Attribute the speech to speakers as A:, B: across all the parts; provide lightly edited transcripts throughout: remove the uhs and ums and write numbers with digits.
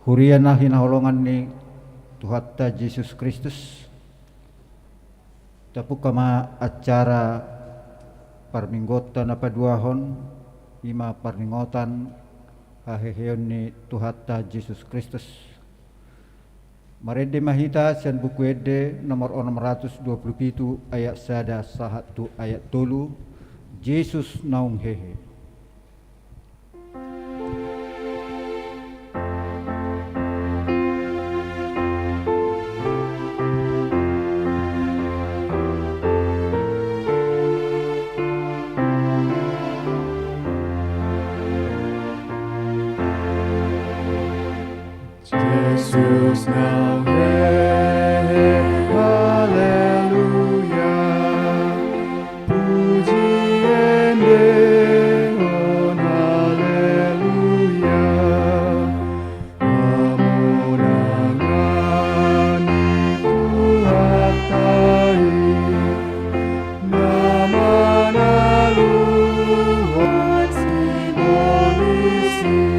A: Huriana hinaholongan ni Tuhatta Yesus Kristus. Tapu kama acara parminggotan paduahon ima parningotan haheheon ni Tuhatta Yesus Kristus. Marede mahita sian buku ede nomor 627 ayat 1 ayat 3 Yesus naung hehe.
B: Jesus now hey, haleluya. Pujian Deon, haleluya. Kemenangan itu hatai, nama naluan si polisi.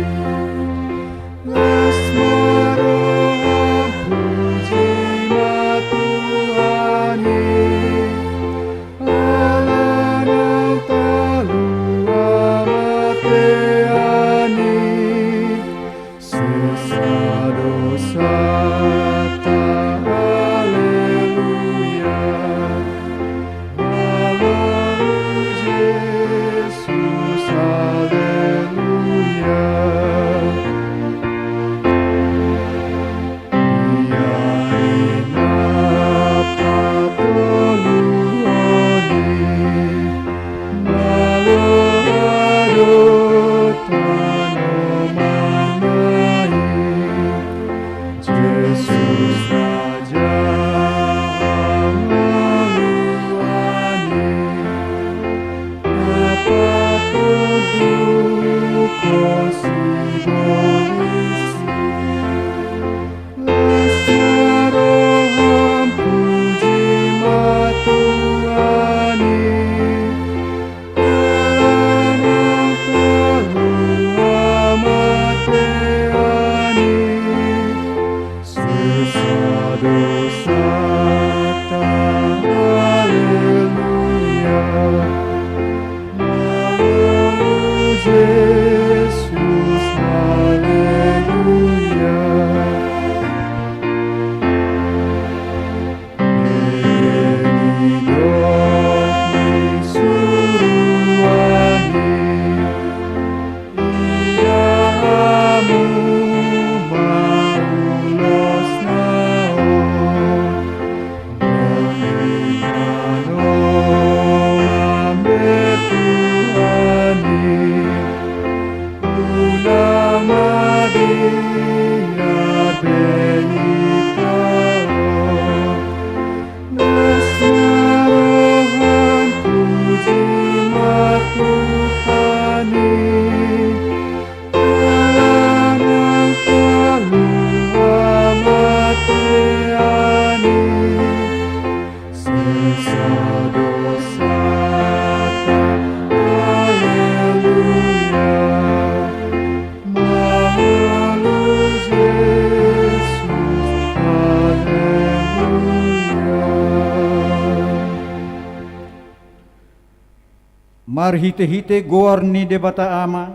A: Marhite-hite gorni debata ama,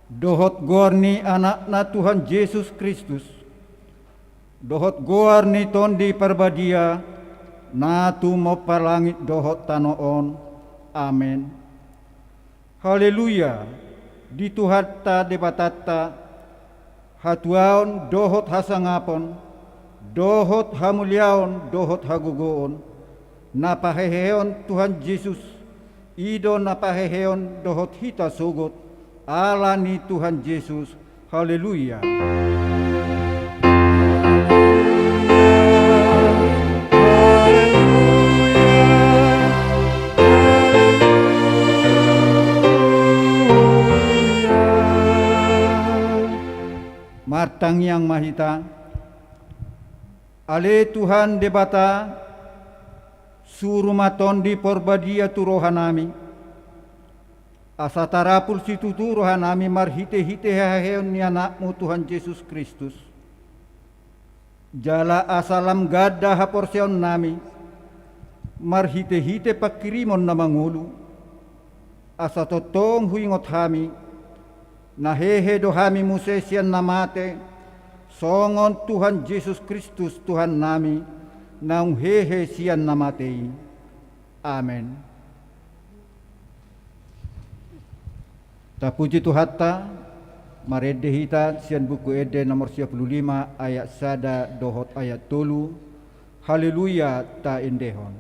A: dohot gorni anakna Tuhan Yesus Kristus, dohot gorni tondi parbadia, natu mopalangit dohot tanoon, amen. Haleluya, di Tuhatta debatata, hatuaon dohot hasangapon, dohot hamuliaon, dohot hagugoon, napaheheon Tuhan Yesus, ido napaheheon dohot hita sugot, alani Tuhan Yesus, haleluya. Martang yang mahita, ale Tuhan debata, suruh maton di porbadia tu rohanami, Asa tarapul situtu rohanami marhite-hite haheon ni anakmu Tuhan Yesus Kristus. Jala asalam gada haporsion nami, marhite-hite pakirimon na mangulu. Asa totong huingot hami, nahehe do hami musesian namate, songon Tuhan Yesus Kristus Tuhan nami, naung hehe sian namatei. Amen. Tapuji Tuhata, marede hita sian buku ede nomor 55 ayat sada dohot ayat tolu. Haleluya ta indehon.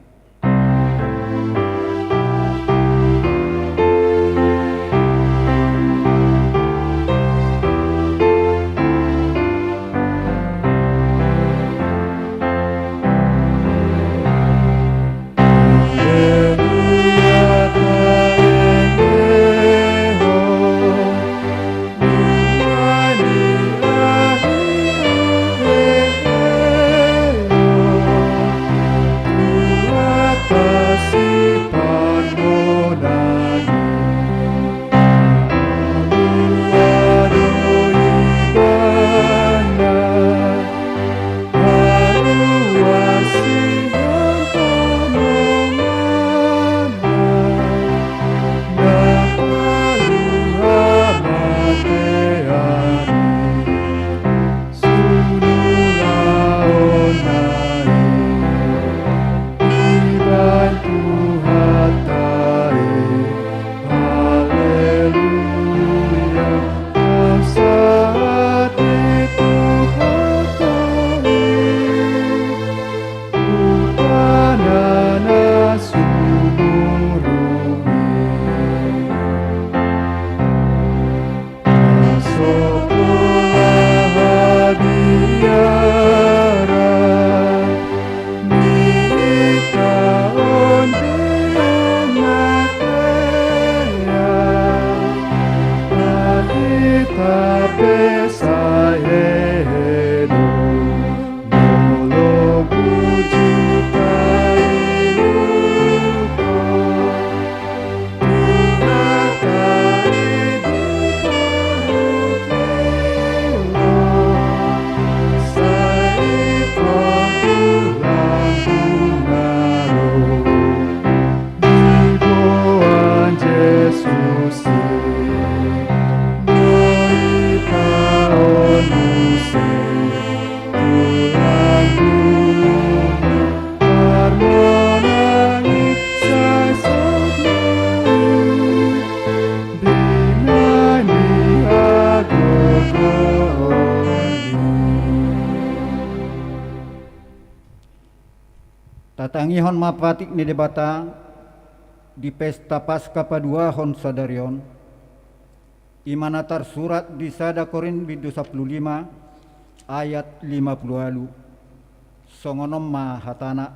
A: Tatangihon mapatik ni debata di pesta Paskah padua hon sadarion imanatar surat di sada Korin bidu 15 ayat 50 alu songonom mahatana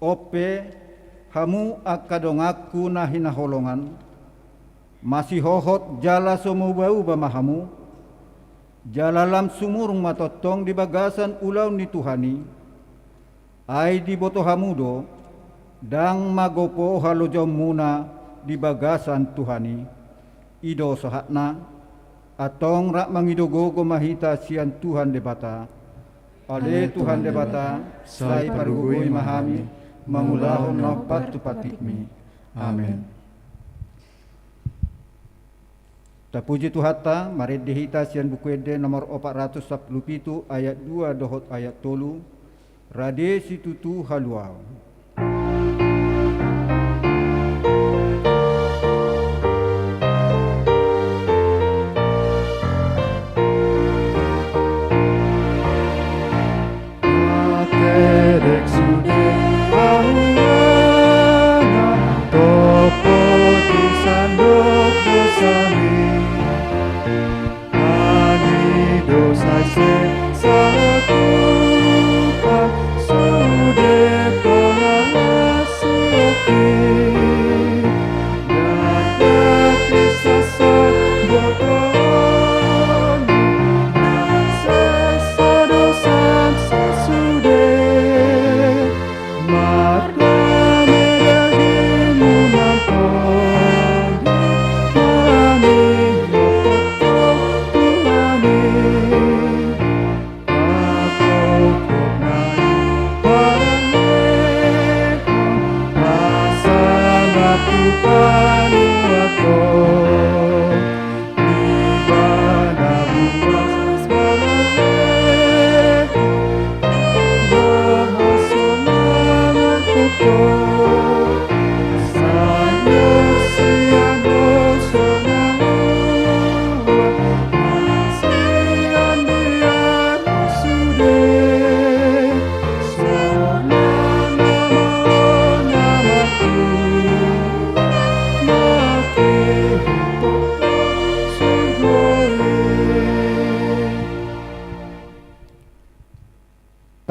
A: ope hamu akadongaku nahina holongan masih hohot jala somubau bamahamu jalalam sumurung matotong di bagasan ulau ni Tuhani ai di boto hamudo dang magopo halojom muna di bagasan Tuhani ido sahatna atong rak mangidogogo mahita sian Tuhan debata ale Tuhan debata sai parugoi mahami mangulahon no patu patikmi. Amen. Tapuji Tuhata marid dihita sian buku ede nomor 417 ayat 2 dohot ayat tolu rade situtu haluau.
B: Terek sude awana topo di sandok dosami ani dosa se satu sude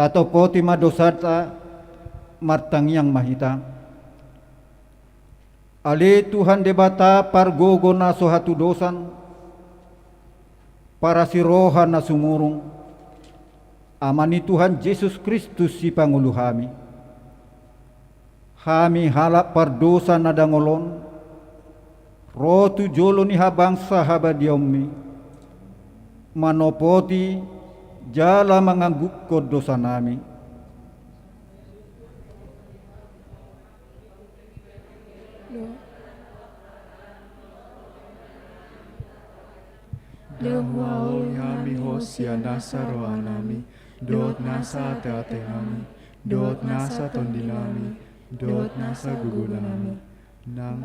A: tato poti madosata martang yang mahita. Ale Tuhan debata pargogo na sohatu dosan, para siroha na sumurung, amani Tuhan Yesus Kristus si Pangulo hami. Hami halap pardosa na dangolon, rotu jolo ni habang sahabadiommi, manopoti jala mangangguk ko dosa nami.
B: Dahwaul hami hosia nasa rohanami, dot nasa ate nami, dot nasa tondinami, dot nasa gugunami, nang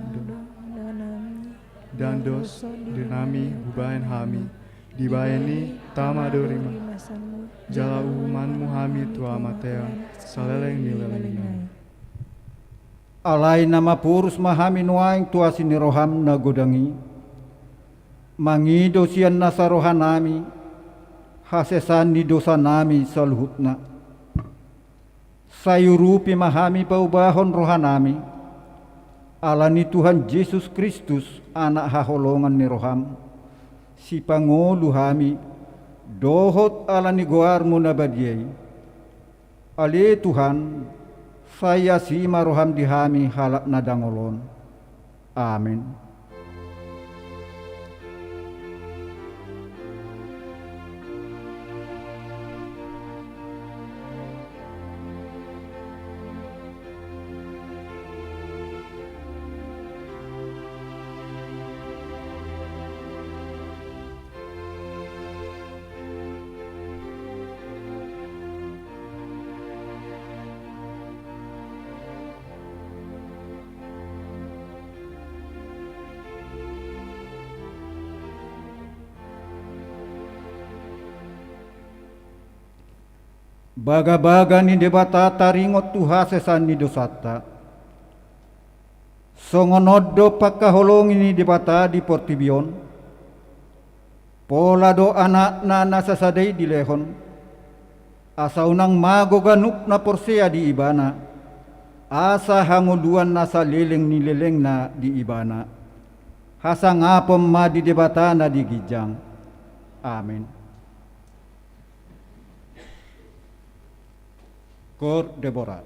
B: dan dos dinami hubayan hami, dibayani tama dorima, jala umanmu hami tua matea, saleleng nilelengai.
A: Alay nama purus mahami nuaing tua siniroham na godangi, mangido sian nasa rohanami, hasesan ni dosa nami saluhutna. Sayurupi mahami paubahon rohanami, ala ni Tuhan Yesus Kristus anak haholongan ni roham, si Pangulo hami, dohot ala ni goarmu na badiyay. Ali Tuhan, saya si maroham dihami halap na dangolon. Amin. Baga-baga ni debata taringot tuha sesan ni dosata. Songonodo pakaholong ini debata di portibion. Pola do anak na nasasadai di lehon. Asa unang mago ganuk na porsea di ibana. Asa hanguluan nasa leleng ni leleng na di ibana. Hasa ngapom ma di debata na di gijang. Amin. Kor Deborah.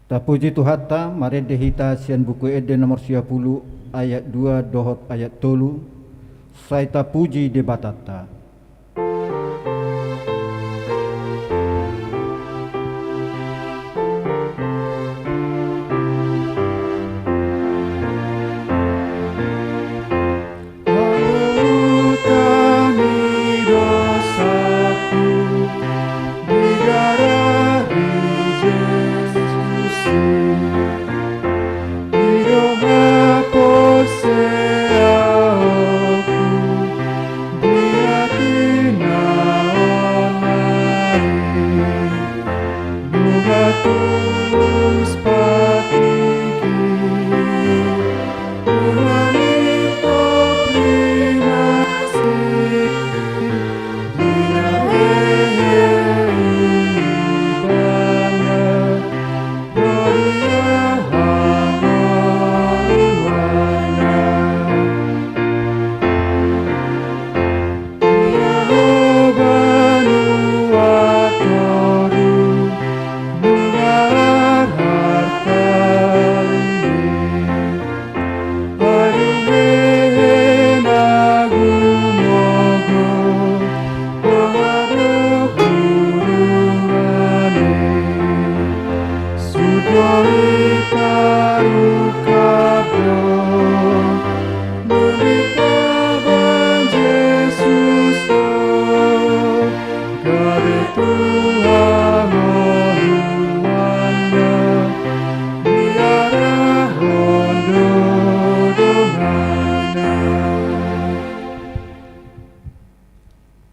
A: Tapuji Tuhata, mari dehita sian buku ede nomor 10 ayat 2 dohot ayat tolu. Saya tapuji debatata.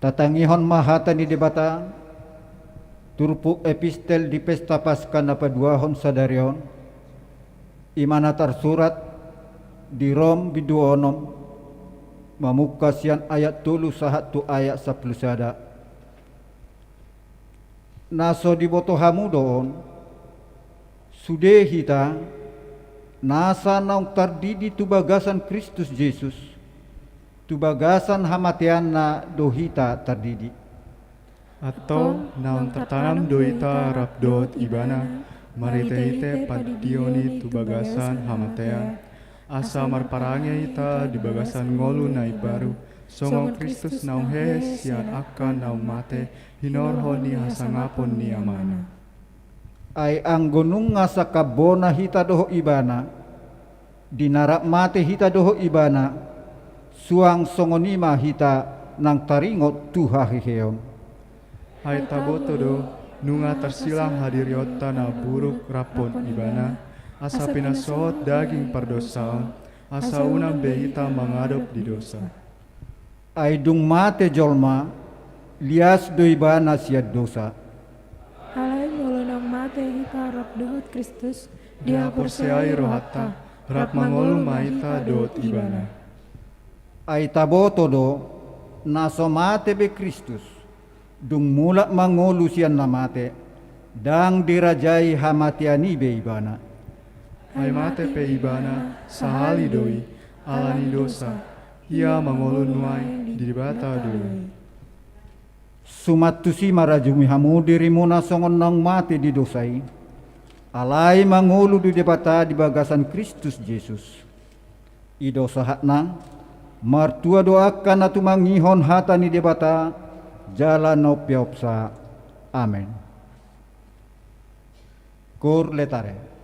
A: Tatangihon mahatani debata turpu epistel di pesta pasca napa duahon sadarion imana tersurat di Rom biduonom mamuka sian ayat tulu sahat tu ayat 10 sada naso di botohamu doon sude hita nasa naung tardidi tu bagasan Kristus Yesus tu bagasan hamatian na dohita tardidi
B: Atau naon tertanam doita rabdot ibana maritehite padioni tu bagasan hamatea asa marparangnya ita di bagasan ngolu nai baru songong Kristus naung he sian akan naung mate hinorhon ni hasangapon ni amana
A: ay ang gunung nga sa kabona hita doho ibana dinarap mate hita doho ibana suang songonima hita nang taringot tuha hiheon
B: hai taboto do nunga tersilang hadiriota na buruk rapon ibana asa pinasohot daging pardosaan asa unang behita mangadop di dosa
A: ay dung mate jolma lias do ibana siya dosa
C: Alay ngulunang mate hita rap dohot Kristus
B: dia porseai rohata rap mangolu maita dot ibana
A: ay taboto do naso mate be Kristus dung mula mangolu siyan na mate dang dirajai hamatiani be ibana
B: hai mate pe ibana sahali doi alani dosa ia mangolu nuai di bata doi
A: sumatusi marajumi hamu dirimu nasongon nang mate di dosai alai mangolu di debata di bagasan Kristus Yesus ido sahatna martua doakan atu mangihon hatani debata jalan no piopsa amen kur letare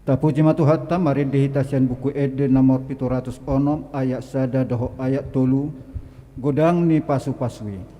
A: Tapuji matuhatta mari dihitasian buku Eden nomor 706 ayat sada doho ayat tolu godang ni pasu-pasui.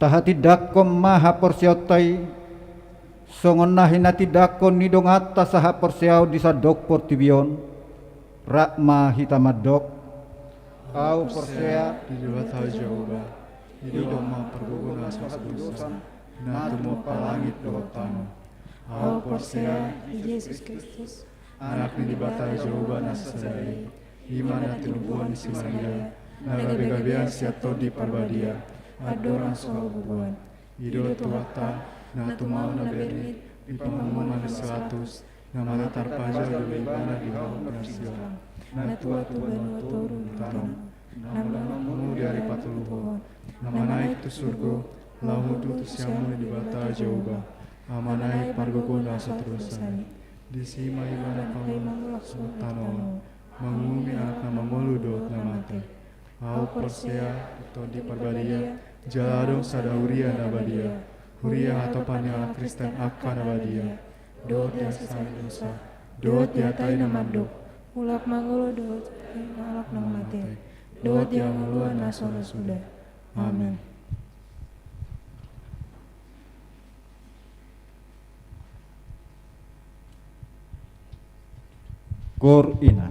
A: Tahati dakon maha porsiotai songon nahinati dakon nidong atas saha porsiau disadok portibion rakma hitamadok au porsea
B: di luar Jehovah, hidup ma perguguna dosa, natumo palangit dotan.
C: Au porsea Yesus Kristus,
B: Anak ni dibata Jehovah nasadai, iman na tinubuhan si Maria, nagabigabian siya to di parbadia,
C: adorang sohubuan,
B: Ido tuata, na tumao na bernit, di pamumuman na 100, na matatar paja di ibana di hawak na siya,
C: na tua-tua turun tanah,
B: namu dari patuluho, namanaik tu surgo, lahu tu siamu di bata Jehovah, amanai pargogona satrusani, di sima ibana pamulak sultano, mangumi anak nama moludot namate, au persea atau di parbadia, jaladong sadauria nabadia, huria atau panya Kristen akan nabadia,
C: dot yang sesali dosa,
B: dot diatai namadok,
C: ulak mangulo dot alak nang mati, dot yang muluan nasono sudah. Amin.
A: Gor ina.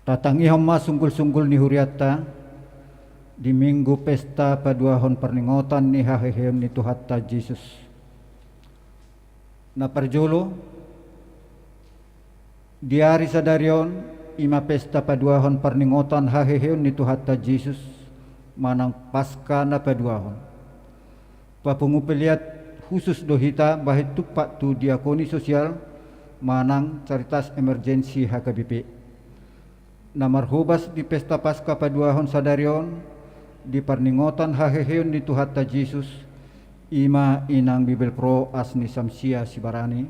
A: Tatangi hama sunggul-sunggul ni huriata di minggu pesta paduahon perningotan ni hahehem ni Tuhatta Yesus. Na perjolo di hari sadarion ima pesta paduahon perningotan hahehem ni Tuhatta Yesus manang pasca na paduahon. Papungu peliat khusus dohita bahit tupak tu diakoni sosial manang caritas emergensi HKBP. Namarhubas di pesta pasca paduahon sadarion di perningotan haheheon di Tuhatta Yesus ima inang Bibel Pro asni samsia sibarani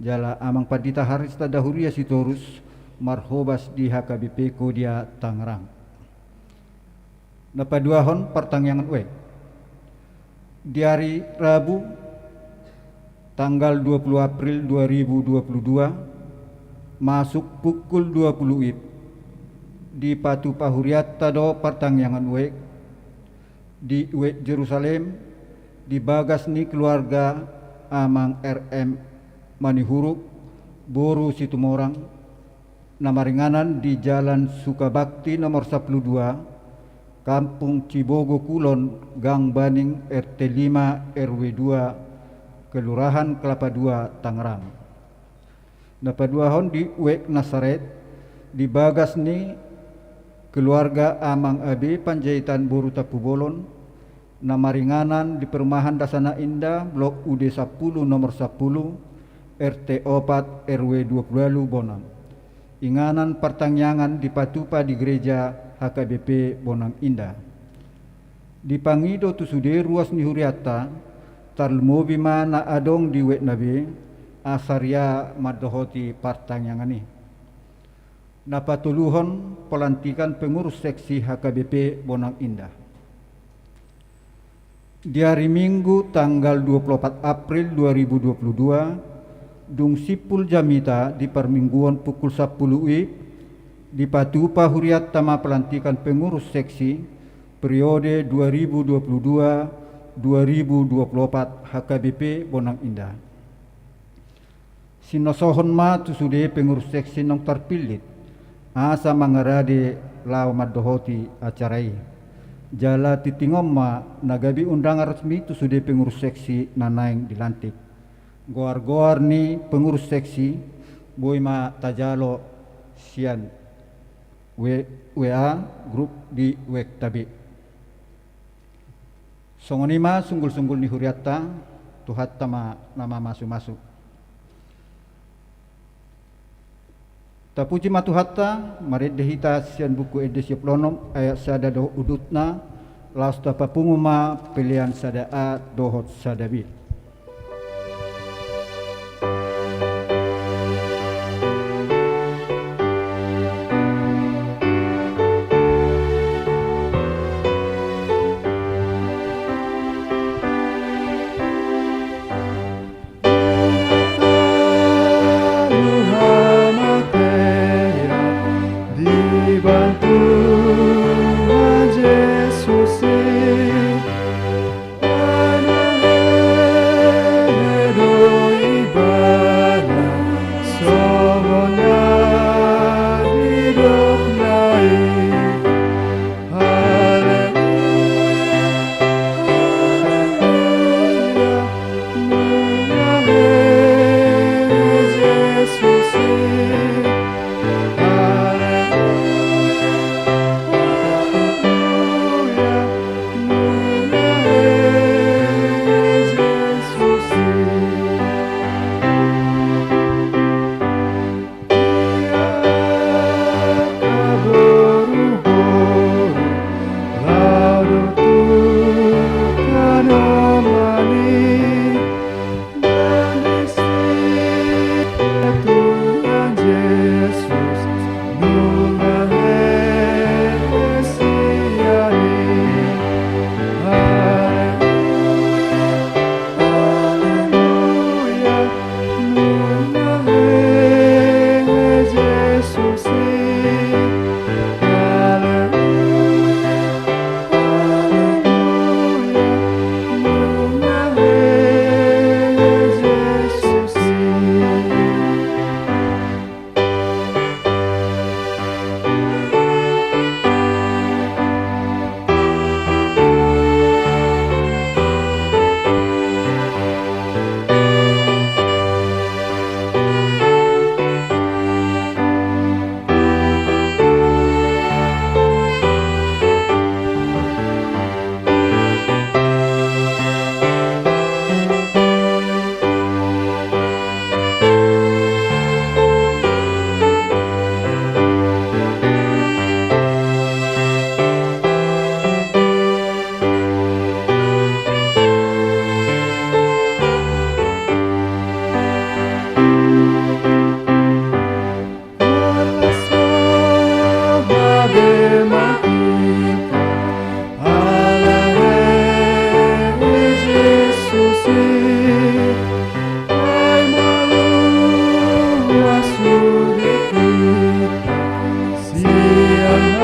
A: jala amang padita haris tadahuria sitorus marhubas di HKBP Kodia Tangerang. Na paduahon pertangyangan we di hari Rabu tanggal 20 April 2022 masuk pukul 20 WIB di Patu Pahuriat tado pertangyangan wek di wek Jerusalem di bagas ni keluarga amang RM Manihuruk Boru Situmorang namaringanan di Jalan Sukabakti nomor 12 Kampung Cibogo Kulon Gang Baning RT 5 RW 2 Kelurahan Kelapa 2 Tangerang. Napaduahon di wek Nasaret di bagas ni keluarga Amang Abi Panjaitan Boru Tapubolon namaringanan di Perumahan Dasana Indah Blok UD 10 nomor 10 RT 4 RW 20 Bonang. Inganan pertangyangan di Patupa di Gereja HKBP Bonang Indah. Di Pangido tusude ruas ni huriata tarlumobi mana adong di wek nabi asaria madohoti pertangyangan ni. Napatuluhon pelantikan pengurus seksi HKBP Bonang Indah. Di hari Minggu tanggal 24 April 2022 Dung Sipul Jamita di permingguan pukul 10 WIB di Patupa Huriat Tama pelantikan pengurus seksi periode 2022-2024 HKBP Bonang Indah. Sinosohon ma tusude pengurus seksi nong terpilih asa mangarade lao madohoti acarai jala titingom ma nagabi undangan resmi tu sudah pengurus seksi nanaing dilantik goar-goar ni pengurus seksi boy ma tajalo sian WA grup di wek tabi songonima sunggul-sunggul ni huriata tuhat tama nama masuk-masuk. Tapuji matuhatta marid dehita sian buku edisi plonom ayat sada do udutna laus tapapunguma pilihan sada a dohot sadabi.
B: Bantu Yesus, remang kita. Aleh Jesus ay malu masuk kita. Siang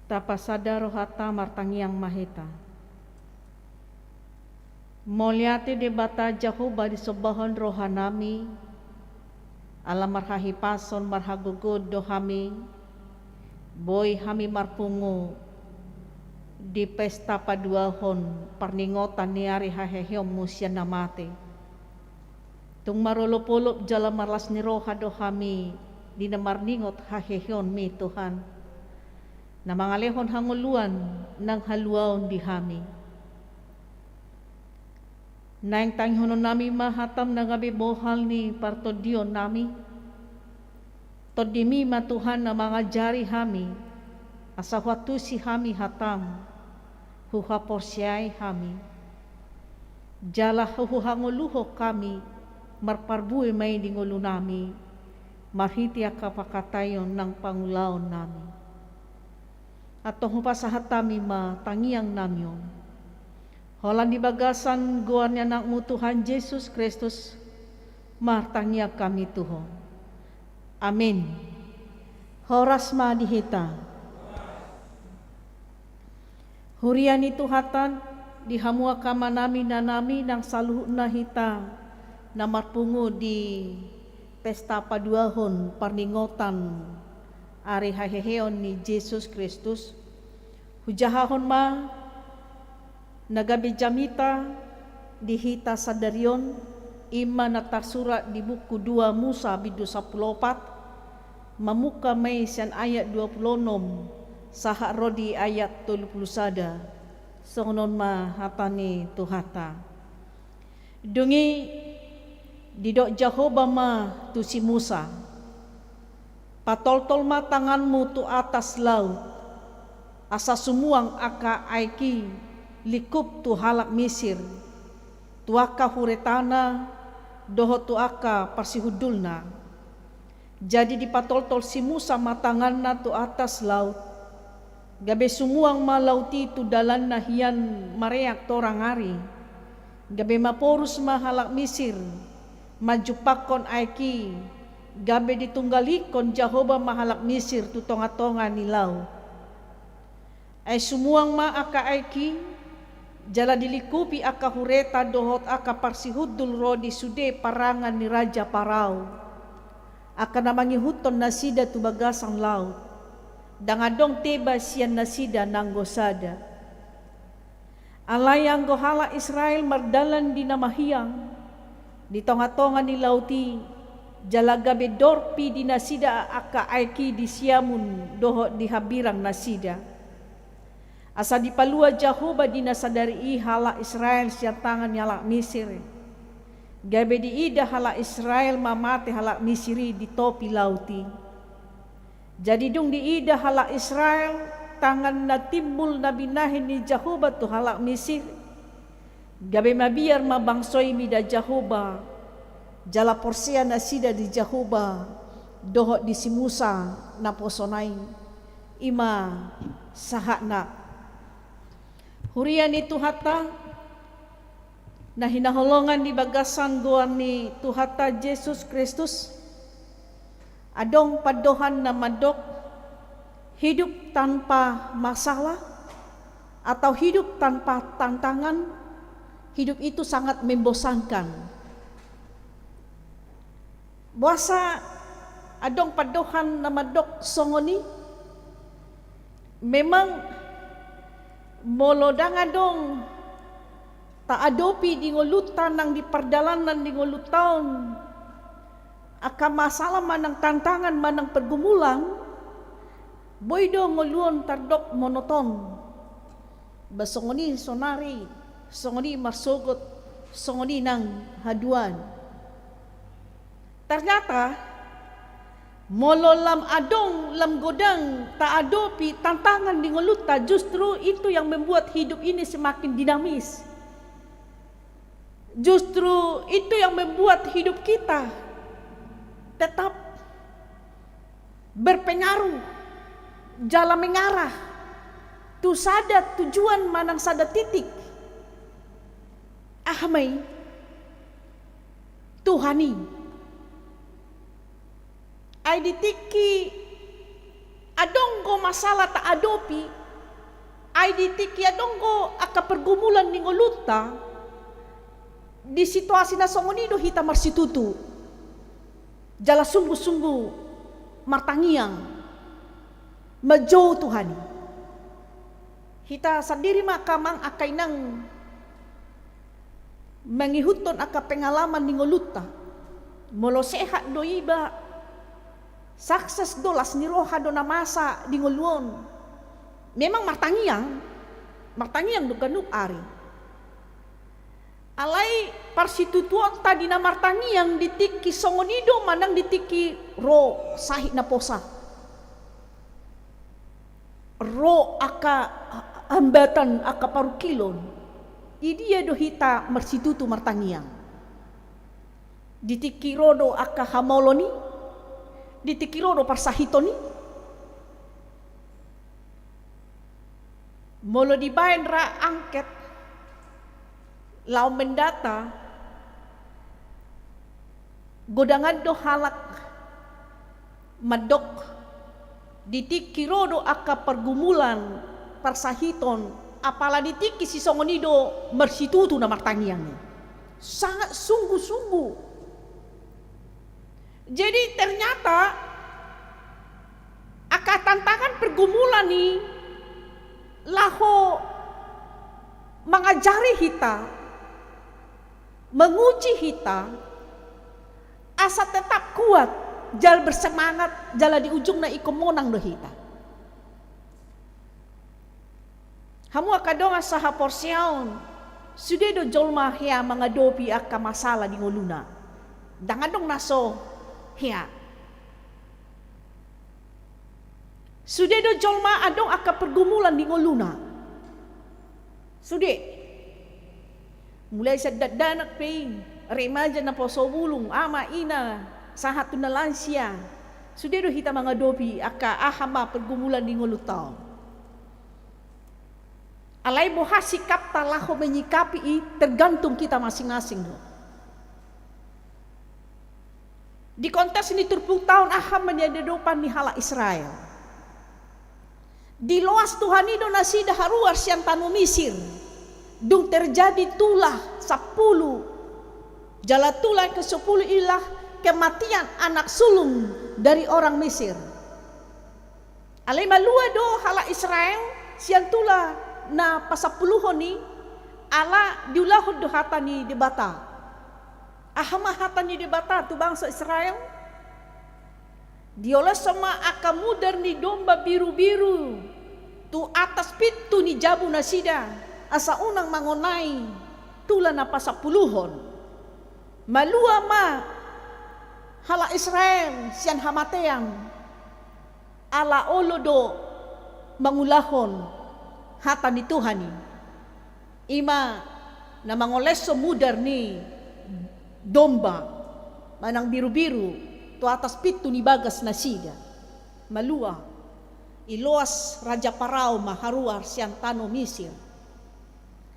D: Tapasada rohata martangiang mahita. Moliati de bata Jehovah di sobahan rohanami, ala marhahipason marhagugod dohami, boy hami marpungu di pesta paduahon parningotan niari hahehyom musyan namate. Tung marolopolop jala marlas ni roha dohami di namarningot hahehyon mi Tuhan. Na mga lehon hanguluan ng haluaon dihami. Naing tanghonon nami mahatam na gabi bohal ni partodion nami. Todimi matuhan na mga jari hami, asawatu si hami hatam, huhaporsyay hami. Jala huhanguluho kami, marparbuy may dingulo nami, marhiti kapakatayon ng pangulaon nami. At pasahatami tangiang namyon. Holan di bagasan guarnya ng mutuhan Jesus Kristus, martangiang kami Tuhan. Amin. Horas dihita. Hurian itu hatan dihamua kama nami na nami ng saluh na hita na marpungu di pesta paduahon parningotan ari haheheon ni Jesus Kristus. Hujahahon nagabi jamita dihita sadarion ima natarsurat di buku 2 Musa bidu 14 mamuka may siyan ayat 26 saha rodi ayat 30 songon hatani tuhata dungi didok Jehovah tu si Musa patol-tol tanganmu tu atas laut, asa sumuang aka aiki likup tu halak Misir, tu aka huretana doho tu aka parsihudulna. Jadi di patol-tol si Musa matanganna tu atas laut, gabe sumuang malauti tu dalan na hiyan mareak torang ari, gabe maporus mahalak Misir, majupakon aiki, gabe ditunggalikon Jehovah mahalak Misir tu tonga-tonga nilaw. Ay sumuang aka aiki, jala dilikupi aka hureta dohot aka parsihudul rodi sude parangan ni Raja Parao. Aka namangi huton nasida tu bagasang laut. Dangadong teba siyan nasida nang gosada. Alayang gohala Israel mardalan di namahiyang, di tonga-tonga ni lauti, jalagabe dorpi di nasida aka aiki di siamun doho di habirang nasida. Asa dipalua Jehovah di nasadari hala Israel siya tangan yala Misir. Gabe di ida hala Israel mamate hala Misiri di topi lauti. Jadi dong di ida hala Israel tangan na timbul na binahin ni Jehovah tu hala Misir. Gabe mabiar mabangsoy mida Jehovah. Jala porsia nasida di Jehovah dohot di si Musa na posonay ima sahakna hurian itu hata na hinaholongan di bagasan goan ni Tuhata Jesus Kristus adong padohan na madok hidup tanpa masalah atau hidup tanpa tantangan. Hidup itu sangat membosankan. Buasa adong padohan na madok songoni memang molodang adong taadopi di ngolutan nang di perdalanan di ngolutaon aka masalah manang tantangan manang pergumulan boydo ngoluon tardok monoton basongoni sonari songoni marsogot songoni nang haduan. Ternyata molo lam adong lam godang ta adopi tantangan di ngoluta, justru itu yang membuat hidup ini semakin dinamis. Justru itu yang membuat hidup kita tetap berpengaruh, jalan mengarah, tu sada tujuan manang sada titik. Ahmai Tuhani ay ditiki adonggo masalah ta adopi, ay ditiki adonggo aka pergumulan ni ngoluta di situasi na songonido hita marsitutu jala sungguh-sungguh martangiang majau Tuhani hita sendiri maka mang akay nang mangihuton aka pengalaman ni ngoluta molo sehat do iba sukses dolas ni roha do na masa di ngoluon memang martangiang do ganuk ari alai parsitutuan tadi na martangiang ditiki songonido manang ditiki ro sahit na posa ro aka hambatan aka parukilon idia do hita marsitutu martangiang ditiki rodo aka hamoloni ditikiro do parsahitoni molo dibayan ra angket lau mendata godangan do halak madok ditikiro do aka pergumulan parsahiton apala ditiki si songonido marsitutu na martangiang sangat sungguh-sungguh. Jadi ternyata aka tantangan pergumulan ni laho mengajari kita, menguji kita asa tetap kuat, jal bersemangat, jala di ujung na ikomonang do hita. Hamu akadonga saha porsiaon, sudah do jolma hea mengadopi aka masalah di ngoluna. Dangadong naso hea. Sudah do jolma adong aka pergumulan di ngoluna. Sudah. Mulai sa dadanak ping remaja na posobulong ama ina sahat na lansia. Sudah do hita mangadopi aka ahama pergumulan di ngolutaw. Alay boha sikap talaho menyikapi tergantung kita masing-masing do. Di kontes ini 30 tahun aham menjadi depan ni hala Israel. Di loas Tuhan itu nasi daharuar siang tanu Mesir. Dung terjadi tulah 10. Jala tulah ke 10 ilah kematian anak sulung dari orang Mesir. Alai malua do hala Israel siang tulah na pasapuluhon ni ala diulahod do hatani di bata. Ahama hatani di bata tu bangsa Israel. Diolah sama aka mudar ni domba biru-biru. Tu atas pintu ni jabu nasida. Asa unang mangonai. Tula na pasapuluhon. Malua ma hala Israel sian hamateang. Ala olodo mangulahon hatani Tuhani. Ima na mangoleso mudar ni domba manang biru-biru tu atas pitu ni bagas nasida malua iloas Raja Parao maharuar siang tano Mesir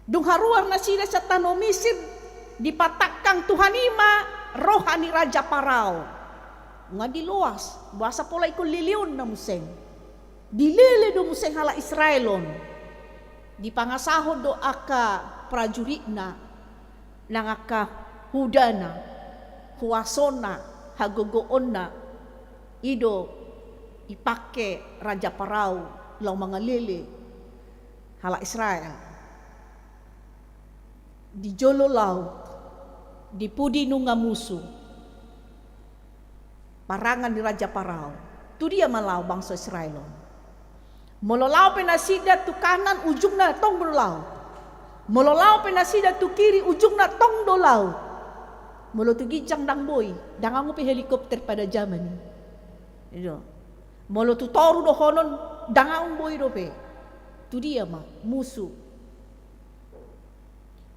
D: dung haruar nasida sa tano Mesir dipatakang Tuhanima rohani Raja Parao nga diloas bahasa pola ikon lilion na museng dilele do museng hala Israelon dipangasahod do aka prajurit na nang aka hudana, huasona, hagogoonna, ido ipake Raja Parao lau mga lele hala Israel. Di jolo laut, di pudi nunga musu. parangan di Raja Parao. Tu dia malau bangsa Israel. Mololau penasida tu kanan ujungna tong berlau. Mololau penasida tu kiri ujungna tong dolau. Molo tu gijang dang boy, dangangu pe helikopter pada zaman ni. Itu. Molo tu toru do honon dangang boy do pe. Tu dia mah musuh.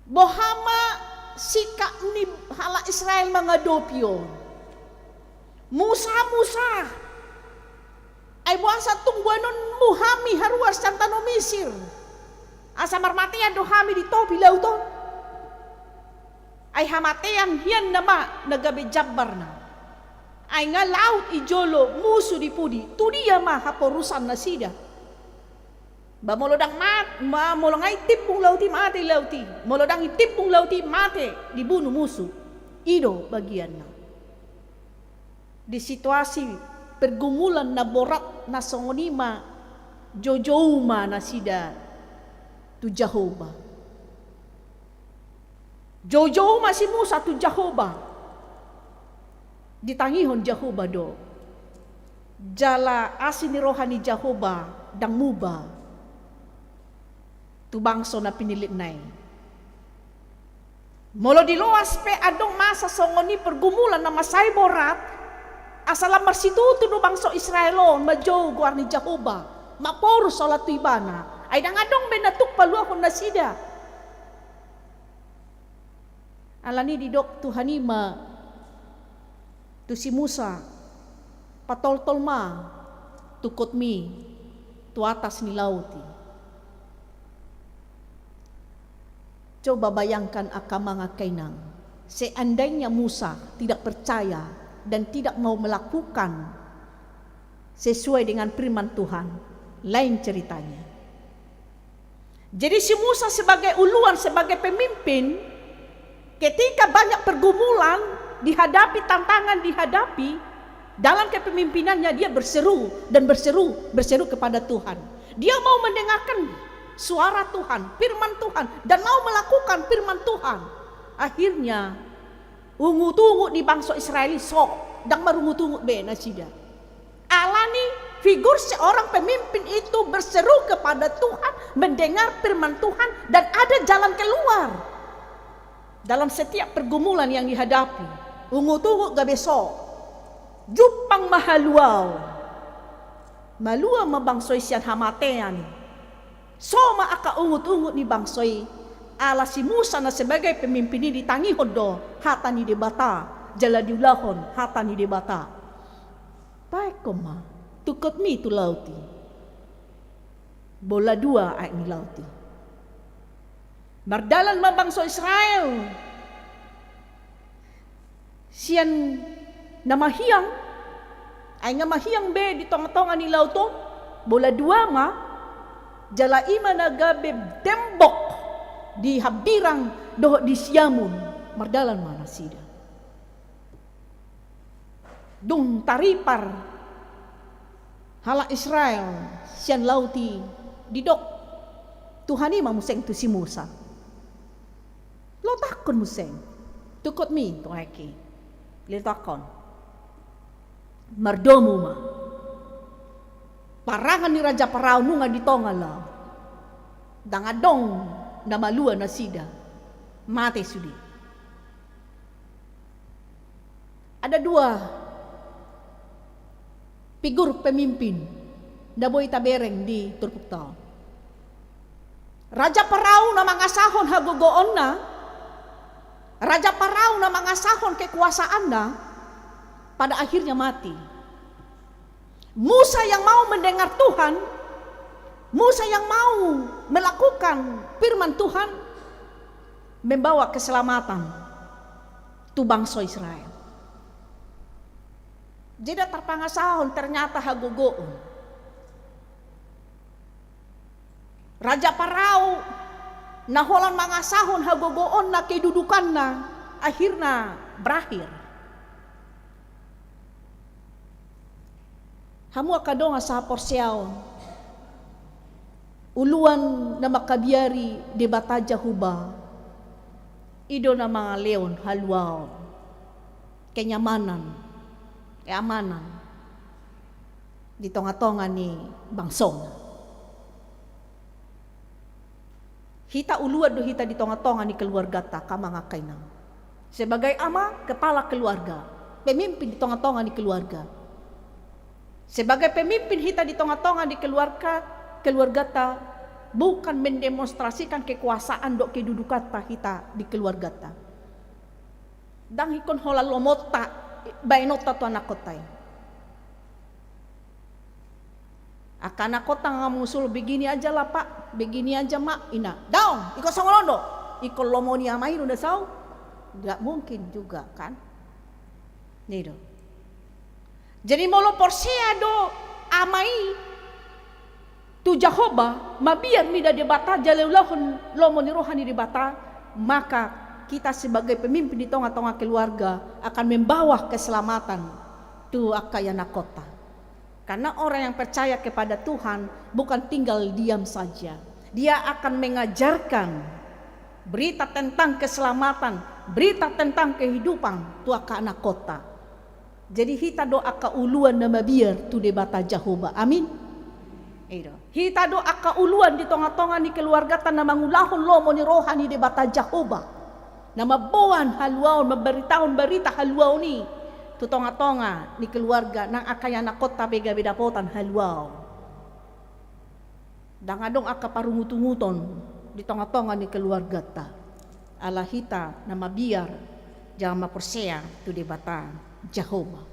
D: Bohama sikap ni hala Israel mengadopio. Musa ay buasa tungguanon muhami haruas cantano Misir. Asa marmatean do hami di topi lauton. Ay hamatean hian nama nagabe jabbarna. Ay nga laut ijolo musuh di pudi. Tu dia mah haporusan na sida. Ba molodang molong ay tipung lauti mate lauti. Molodang itipung lauti mate dibunuh musuh. Ido bagian na. Di situasi pergumulan na borat na songonima jojouma na sida tu Jehovah. Jojouma si Musa tu Jehovah. Ditangihon Jehovah do. Jala asini rohani Jehovah dang muba. Tu bangso na pinilit nai. Molo diloas pe adong masa songoni pergumulan na masay borat. Asalam marsituto no bangso Israelon majo guar ni Jehovah mapor salat tu ibana ay dangadong benatuk paluah kon nasida alani didok tu hanima tu si Musa patol-tol ma tukot mi tu atas ni lauti. Coba bayangkan akamanga kainang seandainya Musa tidak percaya dan tidak mau melakukan sesuai dengan firman Tuhan, lain ceritanya. Jadi si Musa sebagai uluan, sebagai pemimpin, ketika banyak pergumulan dihadapi, tantangan dihadapi, dalam kepemimpinannya dia berseru kepada Tuhan. Dia mau mendengarkan suara Tuhan, firman Tuhan, dan mau melakukan firman Tuhan. Akhirnya ungu-tungu di bangsa Israeli sok dang marungu-tungu be nasida. Alani figur seorang pemimpin itu berseru kepada Tuhan, mendengar firman Tuhan dan ada jalan keluar dalam setiap pergumulan yang dihadapi. Ungu-tungu gabe sok jupang mahaluau malua mabangsoi sian hamatean soma aka ungut-ungut ni bangsoi ala si Musa na sebagai pemimpin ini ditangi hodo hata ni debata jala diulahon hata ni debata baik koma tukot mi tu lauti bola dua ay ni lauti mardalan mabangso Israel sian namahiyang ay nga mahiyang be di tong-tongan ni lauto bola dua ma jala ima nagabe tembok di habirang doh di siamun mardalan mana sida dung taripar hala Israel sian lauti didok Tuhani mamuseng tu si Musa lo takon museng tukot mi tu aki li takon mardomu ma parangan ni Raja Parao nunga ditonga la dangadong na malua na sida mate sudi. Ada dua figur pemimpin na boy tabereng di Turpukta. Raja Parao na mangasahon hagogoon na, Raja Parao na mangasahon kekuasaan na, pada akhirnya mati. Musa yang mau mendengar Tuhan, Musa yang mau melakukan firman Tuhan membawa keselamatan tu bangsa Israel. Jadi terpangasahon ternyata hagogoon. Raja Parao naholan mangasahon hagogoon na kedudukan na akhirnya berakhir. Hamu akadong sa porsiaw uluan na makabiari di Bataja Huba ido na mga leon halwaw kenyamanan keamanan di tengah-tengah ni bangsona. Hita uluan do hita di tengah-tengah ni keluarga ta kamangakai nang. Sebagai ama, kepala keluarga, pemimpin di tengah-tengah ni keluarga. Sebagai pemimpin hita di tengah-tengah di keluarga ta bukan mendemonstrasikan kekuasaan dok kedudukan ta hita di keluarga ta. Dang hikon hola lomota bainota tu anak kotai. Akan kota ngamusul begini aja lah pak, begini aja mak, ina down, iko songolondo, iko lomoni amai udah sau, nggak mungkin juga kan, nih do. Jadi molo porsia do amai tu Jahoba, mabiar mida debata jaleulah lomoni rohani debata, maka kita sebagai pemimpin di tengah-tengah keluarga akan membawa keselamatan tu akayana kota. Karena orang yang percaya kepada Tuhan bukan tinggal diam saja. Dia akan mengajarkan berita tentang keselamatan, berita tentang kehidupan tu anak kota. Jadi hita doa ka uluan nama biar tu debata Jahoba. Amin. Hita doa ka uluan di tengah-tengah ni keluarga tan nama ngulahon lomo ni rohani debata Jahoba. Nama boan haluaon memberitahuan berita haluaon ni. Tu tonga-tonga ni keluarga nang akayana kota beda-beda potan haluau. Dang adong aka parungutunguton di tonga-tonga ni keluarga ta. Ala hita nama biar jangan mapersea tu debata Jahoba.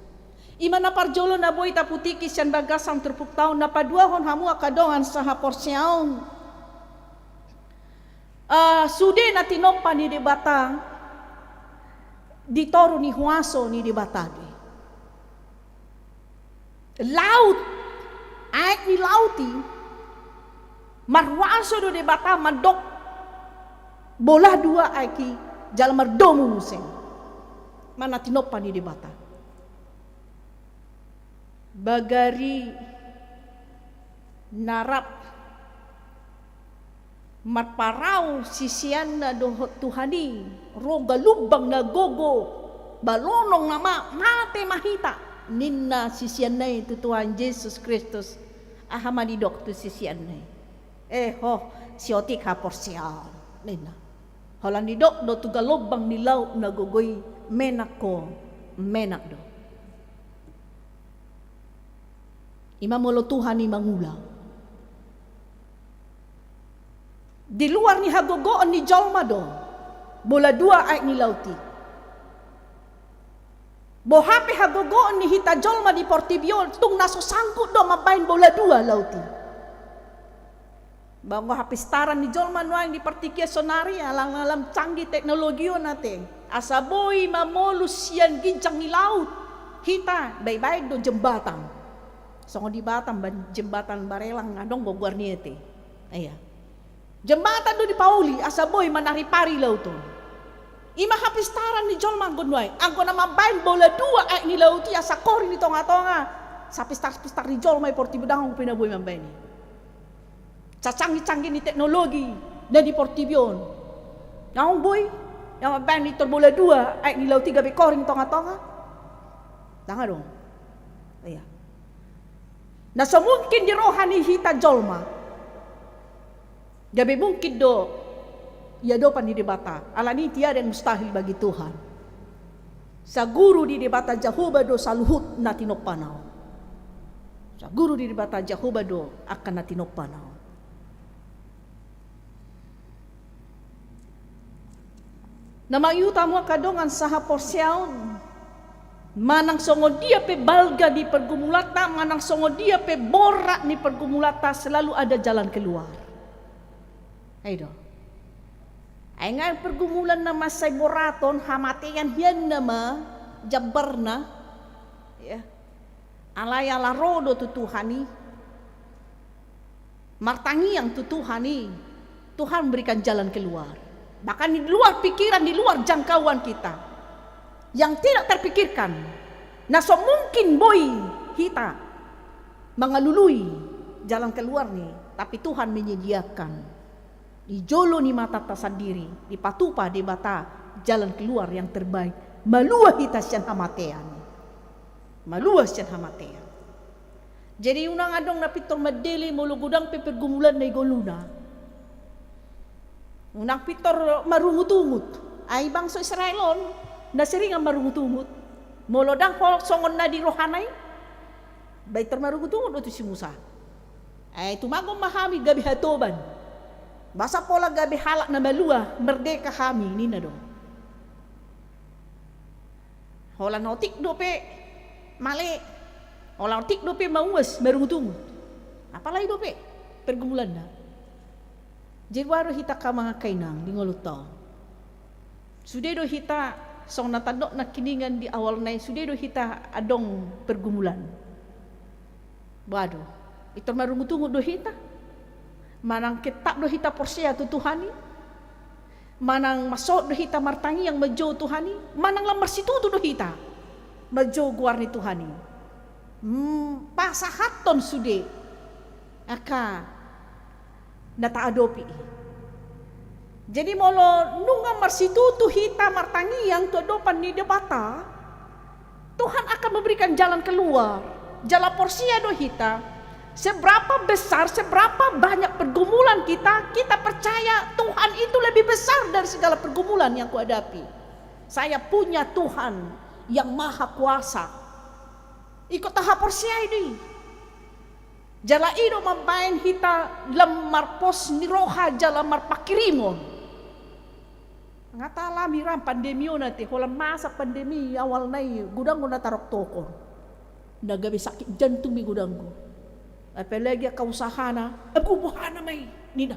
D: Ima na parjolo na boy ta putiki sian bagasan terpuk taon na paduahon hamu akadongan saha porseaon. Sude na tinoppa ni debata ditoru ni huaso ni dibatade. Laut, aek ni lauti, marwaso do debata mandok bola dua aeki jalan mardomu museng. Mana tinopa ni debata. Bagari narap marparau sisian na dohot Tuhani roga lubang na gogo balonong nama mate mahita ninna sisian na itu Tuhan Yesus Kristus ahamani dok tu sisian na siotik hapor sial ninna holan ni dok do tu galubang ni laut na gogoy menak do imamolo Tuhan ni mangulang. Di luar ni hagogoon ni Jolma do, bola dua ay ni lauti. Bohape hagogoon ni hita Jolma di Portibio, tung naso sangkut do mabain bola dua lauti. Bango hapistaran ni Jolma nuang di partikia sonari alang-alang canggih teknologi nate. Asaboy mamolus yan gincang ni laut. Hita baik-baik do jembatan. Songo di Batam jembatan barelang ngadong gogwar niete. Ayah. Jembatan do di Pauli asaboy manari-pari lauton. Ima hapistaran ni Jolma gunway. Angko na mabain bola dua ay ni lauti asa kori ni tonga-tonga. Sa pistar ni Jolma Portibo dahong pinaboy mabain ni. Cacanggi-canggi ni teknologi na di Portibion. Naong boy, yang mabain ni bola dua ay ni lauti gabi kori ni tonga-tonga. Tanga dong. Iya. Na semungkin di rohani hita Jolma. Gabi mungkin do ya do pan di debata alani tiada yang mustahil bagi Tuhan. Sa guru di debata Jahoba do saluhut na tinopanaw. Sa guru di debata Jahoba do akan na tinopanaw. Namayuta mo kadongan saha porsiaon. Manang songo dia pe balga di pergumulata, manang songo dia pe borak ni pergumulata selalu ada jalan keluar. Aido. Aingan pergumulan na masay boraton hamatian hiyan nama jabarna ya. Alaya larodo tutuhani. Martangi yang tutuhani. Tuhan memberikan jalan keluar. Bahkan di luar pikiran, di luar jangkauan kita. Yang tidak terpikirkan. Nah so mungkin boy kita mengalului jalan keluar nih, tapi Tuhan menyediakan. Di jolo ni mata ta sendiri, di patupa di bata jalan keluar yang terbaik. Malua hita sian hamatean. maluas yan hamatea. Jadi unang adong na pitor madeli molo gudang pepergumulan na igoluna. Unang pitor marungutungut. Ay bangso Israelon na sering ang marungutungut. Molo dang songon na di rohanay. Baitor marungutungut ito si Musa. Ay tumagong mahami gabi hatoban. Basa pola gabi halak na malua merdeka kami ni na dong. Hola notik dope male. Hola notik dope mauwas marungutungut. Apalagi dope pergumulan na. Jirwaro hita ka mga kainang di ngoluto. Sudedo hita song natadok na kiningan di awal na sudedo hita adong pergumulan. Bado, ito marungutungut do hita. Manang kitak do hita porsia tu Tuhani. Manang masok do hita martangi yang majo Tuhani. Manang lamar situtu do hita. Majo guar ni Tuhani. Pasahaton sude. Aka nataadopi. Jadi molo nunga marsitutu hita martangi yang todopan ni debata. Tuhan akan memberikan jalan keluar. Jalan porsia do hita. Seberapa besar, seberapa banyak pergumulan kita, kita percaya Tuhan itu lebih besar dari segala pergumulan yang kuhadapi. Saya punya Tuhan yang maha kuasa. Ikut tahap porsia ini. Jala ido mampain hita lemar pos niroha jala mar pakirimon. Ngata lamiran pandemio nati, hola masa pandemi awal nai gudang guna tarok toko. Nagabi sakit jantung mi gudangku. Apalagi kau usahana, aku buhana may nina.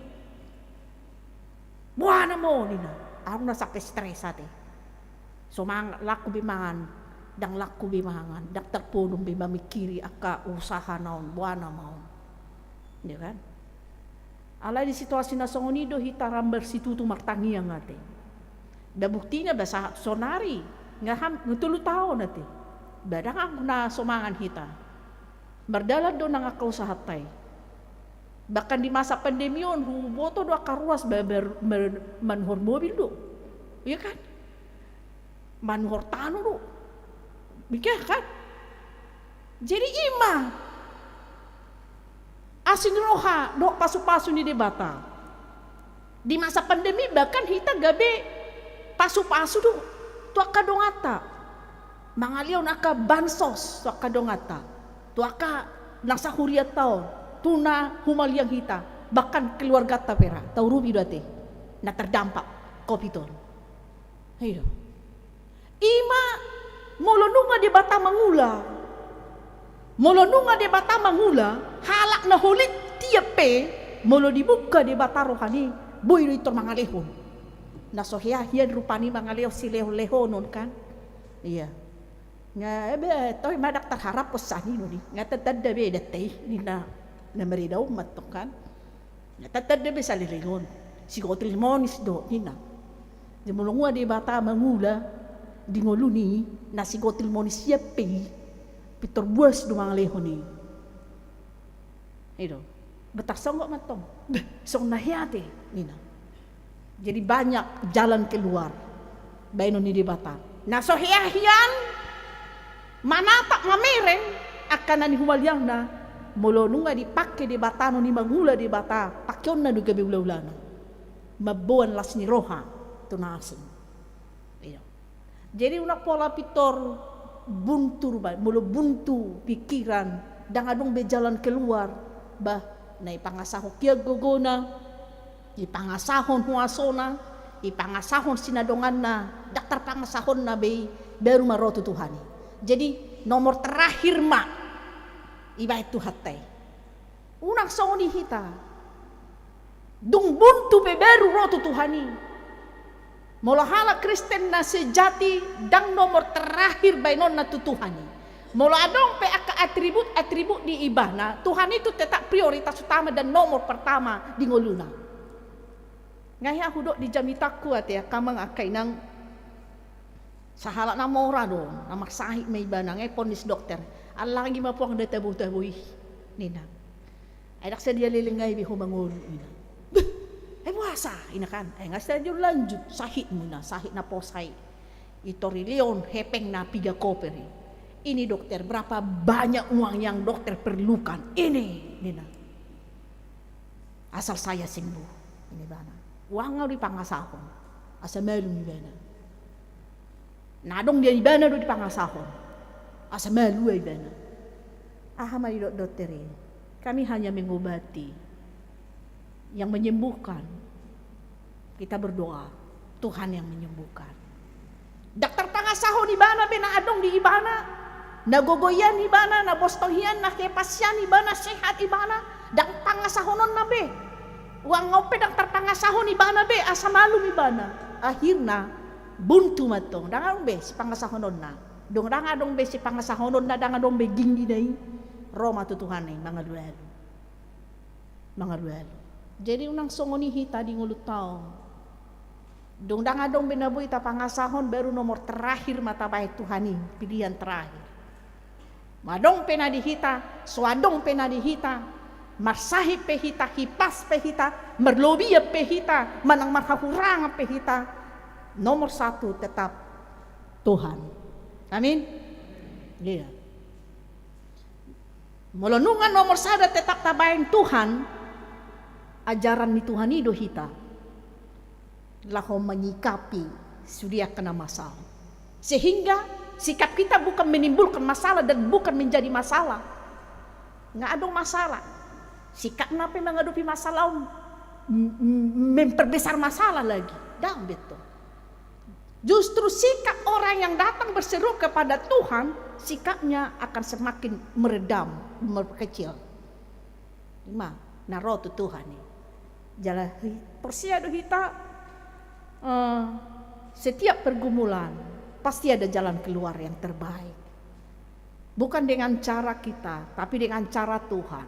D: Buhana mo nina. Ako na sakit stress ate. So laku bimangan, dang laku bimangan, dak terpunong bimamikiri aka usaha naon, buhana maon. Di kan? Alay di situasi na songonido hitaram bersitutu martangi yang ate. Da buktinya basa sonari, ngaham ngutulu tahun ate. Badang ako na sumangan hita. Berdalad do nang akaw sa hatay. Bahkan di masa pandemi yun, huboto do akaruas manhor mobil do. Iya kan? Manhor tano do. Bikah kan? Jadi ima. Asin roha do pasu-pasu ni debata. Di masa pandemi bahkan hita gabe pasu-pasu do. Tua kadongata. Mangaliw naka bansos tua kadongata. Tuaka nasa huriat tao tuna humaliang hita bahkan keluarga tapera tau rubi date na terdampak kopiton. Ayo. Ima molonunga di bata mangula. Molonunga di bata mangula halak na hulit tiape molo dibuka di bata rohani boy ito mangalehon. Nasohya hiyan rupani mangaleo si leho-lehonon kan. Iya. Nga toy madak terharap posani no ni nga tatadda be datay ni na maridaw matok kan nga tatadda be sa lilingon sigotri limonis do ni na di mulungwa di bata mangula di ngoluni na sigotri limonis yape pitor buas do mga lehon ni ito betasong kok matong song nahiate ni na jadi banyak jalan keluar baino ni di bata na so hiyan manatak mamereng akan nani humalyang na molonung nga dipake di batano ni mangula di bata pakyon na do gabi ulana mabuan las ni roha tunasin. Jadi unak pola pitor buntur ba mulo buntu pikiran dang adong be jalan keluar bah na ipangasahon kia gogona ipangasahon huasona ipangasahon sinadongan na daktar pangasahon na be baru maroto Tuhani. Jadi nomor terakhir mak iba itu hatay. Unang songoni hita. Dung buntu beberu roto Tuhani. Molahala Kristen na sejati dang nomor terakhir bainon na Tuhani. Molo adong pe aka atribut di ibana. Tuhan itu tetap prioritas utama dan nomor pertama di ngoluna. Ngaya hudok di jamitaku ate kamang akay nang sahala na mora do, na maksahit may banang ponis dokter. Alagi mapuang da tabu-tabuy nina. Ay naksa dia lilingay bi humangol nina. Ay buhasa inakan. Ay nga sa dio lanjut sahit mo na, sahit na posay. Ito rilion hepeng na piga koperi. Ini dokter, berapa banyak uang yang dokter perlukan. Ini, Nina. Asal saya sembuh. Ini bana. Uang di pangasahon. Asal malu ni bana. Nadong dia ibana do di pangasahon. Asal malu ay bana. Mari dokter ini. Kami hanya mengobati. Yang menyembuhkan. Kita berdoa. Tuhan yang menyembuhkan. Dokter pangasahon ibana bena adong di ibana. Nagogoyan ibana, nabostohian, nakepasyan ibana, sehat ibana, dang pangasahonon na be. Uang ngope dang terpangasahon ibana be, asa malu ibana. Akhirna, buntu matong, dang be si pangasahonon na. Dong dang adong be si pangasahonon na, dang adong be ginggi na Roma tutuhan mga duelo. Mga duelo. Jadi unang songoni hita di ngulutaw. Dong dang adong benaboy ta pangasahon, baru nomor terakhir mata baik Tuhani, pilihan terakhir. Madong pena dihita, swadong pena dihita, marsahi pehita, hipas pehita, merlobia pehita, manang marhahurang pehita. Nomor satu tetap Tuhan. Amin. Iya. Melonungan nomor satu tetap tabain Tuhan. Ajaran ni Tuhan itu hita. Laho menyikapi sudia kena masalah. Sehingga sikap kita bukan menimbulkan masalah dan bukan menjadi masalah. Nggak ada masalah. Sikap kenapa menghadapi masalah memperbesar masalah lagi. Dah betul. Justru sikap orang yang datang berseru kepada Tuhan, sikapnya akan semakin meredam, memperkecil. Lima, naro tu Tuhan ni. Jalan persiadu kita setiap pergumulan pasti ada jalan keluar yang terbaik. Bukan dengan cara kita, tapi dengan cara Tuhan.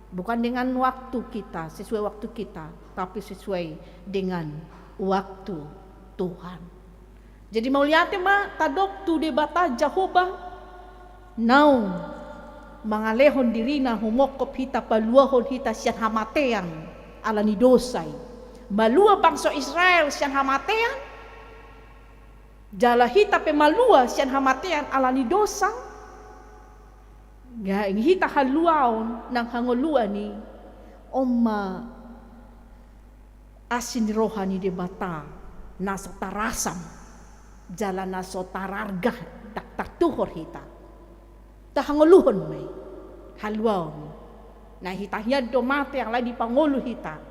D: Bukan dengan waktu kita, sesuai waktu kita, tapi sesuai dengan waktu Tuhan. Jadi mau lihat ma tadok tu debata Jehovah naung mangalehon dirina humokop hita paluahon hita sian hamatean alani dosai. Malua bangsa Israel sian hamatean. Jala hita pemalua sian hamatean alani dosa. Ya hita haluaon nang hangolua ni oma asin rohani de bata naso tarasam jala naso tarargah tak tuhor hita. Tahangoluhon may haluaon na hita hiad do mate yang lagi pangolu hita.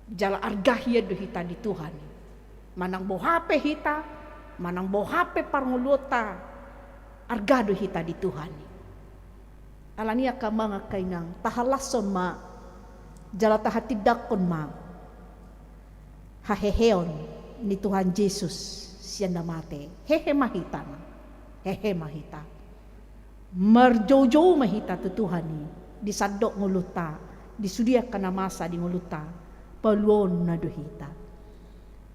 D: Jala argah hiad do hita di Tuhan. Manang bohape hita, manang bohape parnguluta, argado hita di Tuhan. Alania ka mga kainang tahalason ma, jala tahatidakon ma, haheheon ni Tuhan Yesus siya namate. Hehe mahita na, hehe mahita. Marjojo mahita tu Tuhan ni, disadok nguluta, disudia ka na masa di nguluta, paluon na dohita.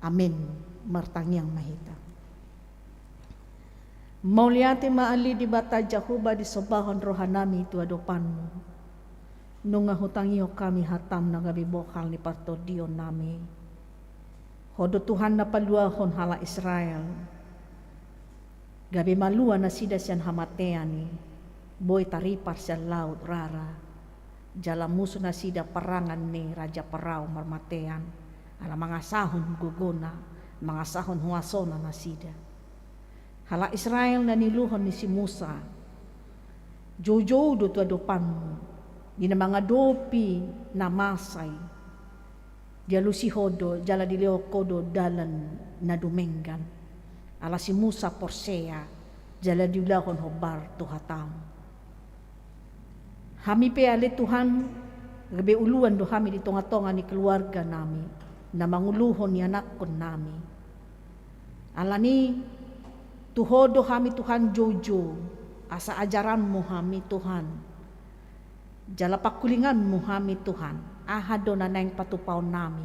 D: Amin. Martangyang mahita. Mauliati maali di bata Jehovah di sobahon rohanami tu adopanmu. Nunga hutangiyo kami hatam na gabi bokal ni partodion nami. Hodo Tuhan na paluahon hala Israel. Gabi malua na sida siyan hamateani. Boy taripar siyan laut rara. Jala muso na sida parangan ni Raja Parao marmatean. Ala mga sahon guguna, mga sahon huasona na sida. Hala Israel na niluhon ni si Musa. Jojo do tu adopanmu. Dina mga dopi na masay. Dia lusihodo, jala di leokodo dalan na dumenggan. Ala si Musa porsea, jala di ulahon hobar tuhatam. Hami pe ale Tuhan, gabi uluan do hami di tonga-tonga ni keluarga nami. Na manguluhon ni anak kon nami. Alani tuhodo hami Tuhan Jojo, asa ajaranmu hami Tuhan. Jala pakulinganmu hami Tuhan. Ahado na naing patupaw nami.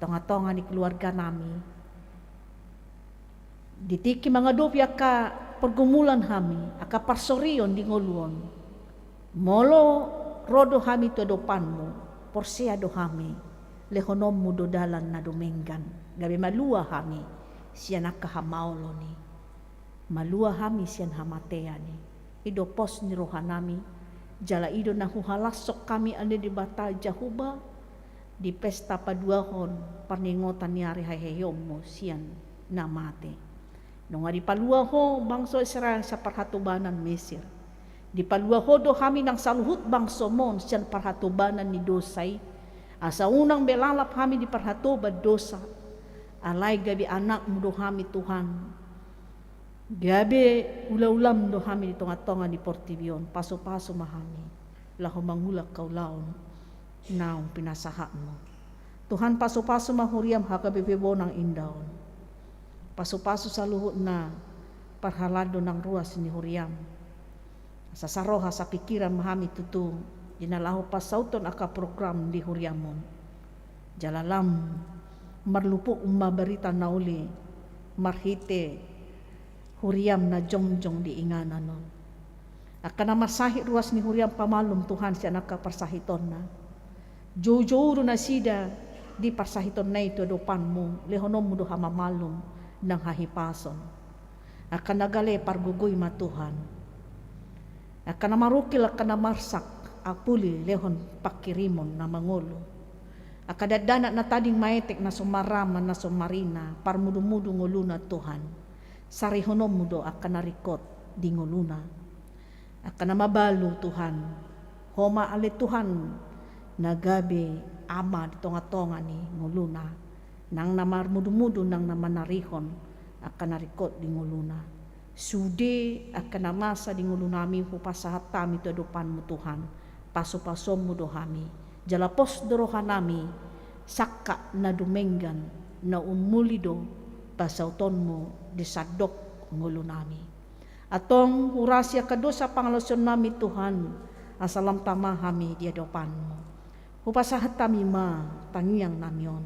D: Tonga-tonga ni keluarga nami. Ditiki mga dopya ka pergumulan hami, aka parsorion di ngoluon. Molo rodo hami tu adopanmu, porsea do hami. Lehonom mudo dalan na dumenggan. Gabi malua hami siya nakahamaolo ni. malua hami sian hamateani ido pos ni rohanami jala ido na huhalasok kami ane di batal jahuba di pesta paduahon parningotan ni hari haheyomo sian namate nonga di palua ho bangso Israel sa parhatubanan Mesir di palua ho do kami nang saluhut bangso mon sian parhatubanan ni dosay asa unang belalap kami di parhatuba dosa alay gabi anak mo do kami Tuhan gabi ula-ulam do kami di tonga-tonga di Portibion paso-paso mahami laho mangulak kau laon naong pinasahat mo Tuhan paso-paso mahuriam hakabibebo ng indaon paso-paso sa luhut na parhalado ng ruas ni huriam sa saroha sa pikiran mahami tutu dinalaho pasauton aka program di huriamon jalalam marlupok mabarita na uli marhite huriam na jongjong di ingananon akan masahi ruas ni huriam pamalum Tuhan siya nakaparsahiton na jojo na sida di parsahiton na ito dopan mo lehonom mo do hamamalum ng hahipason akan nagale pargugoy matuhan akan marukil akan marsak apuli lehon pakirimon na mangulo akadadana na tading maetek na sumaraman na sumarina parmudu-mudu nguluna Tuhan sarihonom mudo akan narikot di nguluna akan mabalu Tuhan homa ale Tuhan nagabi ama di tonga-tonga ni nguluna nang namar mudu-mudu nang namanarihon akan narikot di nguluna sude akan namasa di ngulunami hupasahat kami to depan mo Tuhan paso-paso mo dohami jalapos dorohanami sakka na dumenggan na umulido pasauton mo di sadok ngulunami atong hurasya kadosa pangalasyon nami Tuhan asalam tamahami di depan mo hupasahat kami ma tangyang namyon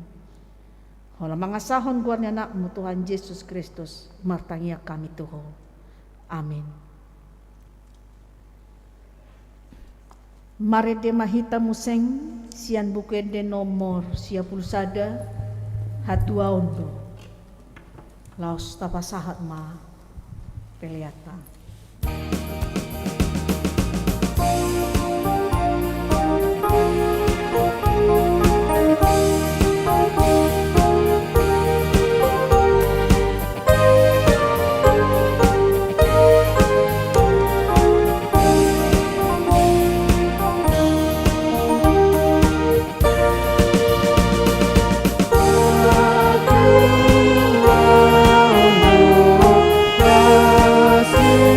D: hola mga sahon guarnya anak mo Tuhan Jesus Kristus martangya kami tuho amin. Mare de mahita museng sian buken de nomor sia pulsada hatua ondo laos tapasahat ma peliata
B: Kasih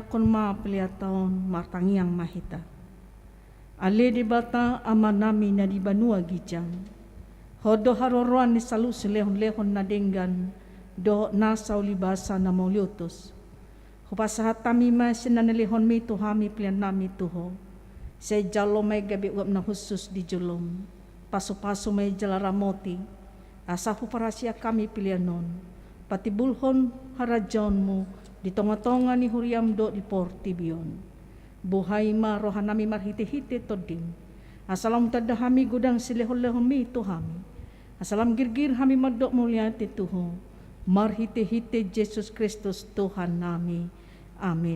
D: yakon ma peliataon martangiang mahita. Ale di bata amanami na di banua gijang. Hodo haroroan ni salu selehon-lehon na denggan do nasa ulibasa na mauliotos. Hupasahat tami ma sinanelehon mi tuhami pilihan nami tuho. Sa jalo may gabi uap na khusus di julom. Paso-paso may jalaramoti. Asa huparasya kami pilihan non. Patibulhon harajon mo di tonga-tonga ni huriam do di portibion. Buhay ma rohanami marhite-hite toding. Asalam tadahami gudang silehon-lehon mi tuhami. Asalam girgir hami madok mulyati tuho. Marhite-hite Jesus Kristus Tuhan nami. Amin.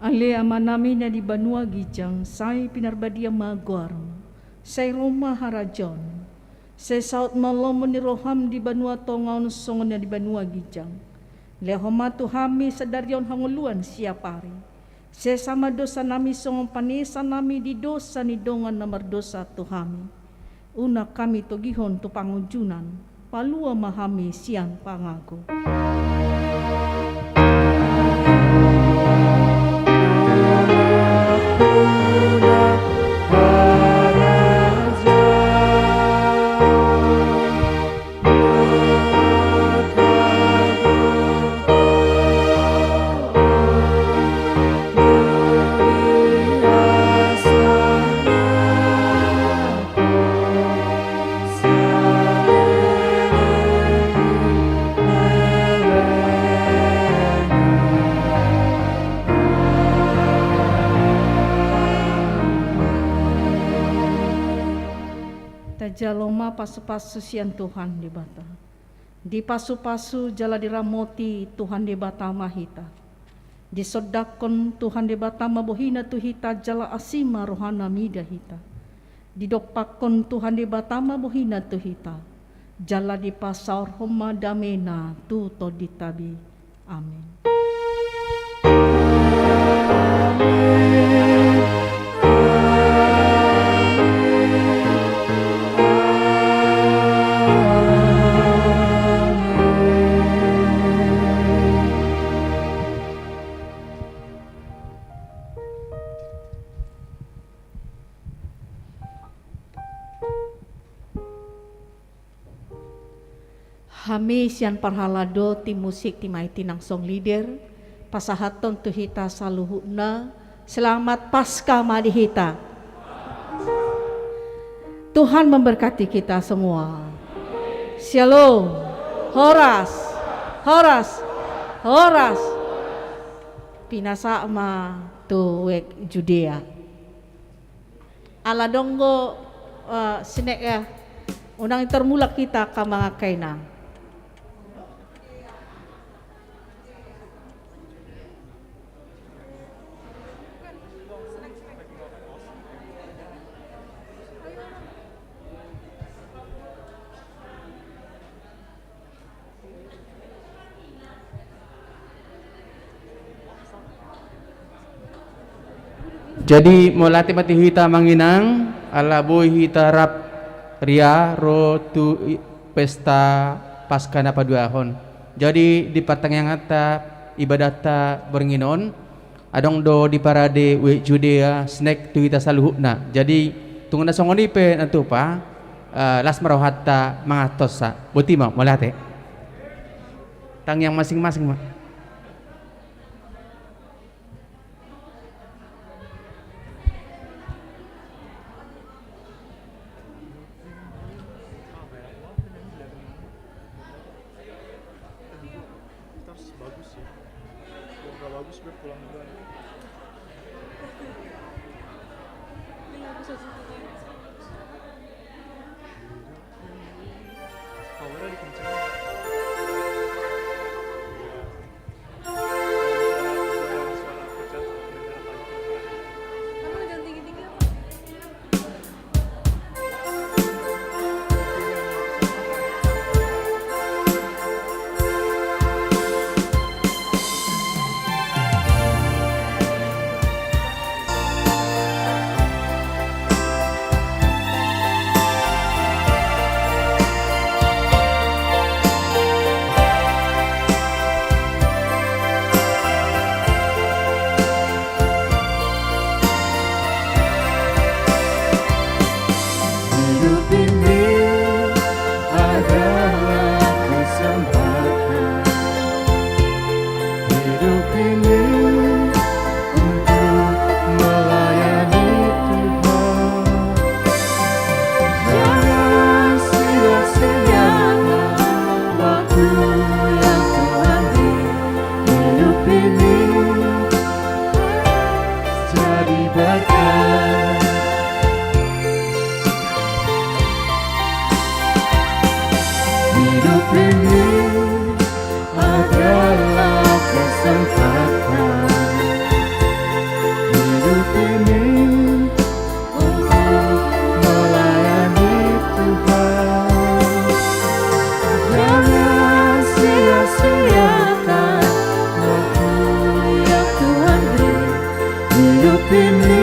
D: Ale amanami na di banua gijang, say pinarbadia magwarm, say Roma harajon, say saut malomon ni roham di banua tongaon songon na di banua gijang, lehoma tuhami sa daryon hanguluan siapari, say sama dosa nami songon panesa nami di dosa ni dongan na mardosa tuhami, una kami togihon tu pangunjunan, palua mahami sian pangago. Jaloma pasu-pasu sian Tuhan di bata. Di pasu-pasu jala diramoti Tuhan di bata mahita. Di sodakon Tuhan di bata mabohina tuhita jala asima rohana mida hita. Di dopakon Tuhan di bata mabohina tuhita. Jala di pasar homa damena tu to ditabi. Amin. Hami sian parhalado ti musik ti maiti nang song leader pasahaton tu hita saluhuna selamat Paskah madihita. Tuhan memberkati kita semua. Shalom. Horas. Horas. Horas. Pinasa ma tu wek Judea. Ala donggo sinek ya. Unang termulak kita ka mga kainang.
E: Jadi molati mati hita manginang ala boy hita rap ria ro tu pesta Paskah na paduahon. Jadi di patang yang ata ibadata beringinon adong do di parade we Judea snack tu hita saluhna. Jadi tunggu na songoni pe nantu pa las marohata mangatosa. Buti mo molati. Tang yang masing-masing mah.
C: Hidup ini adalah kesempatan.
B: Hidup ini untuk melayani Tuhan.
C: Jangan sia-siakan waktu yang Tuhan beri. Hidup ini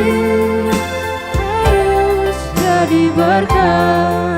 C: harus jadi berkah.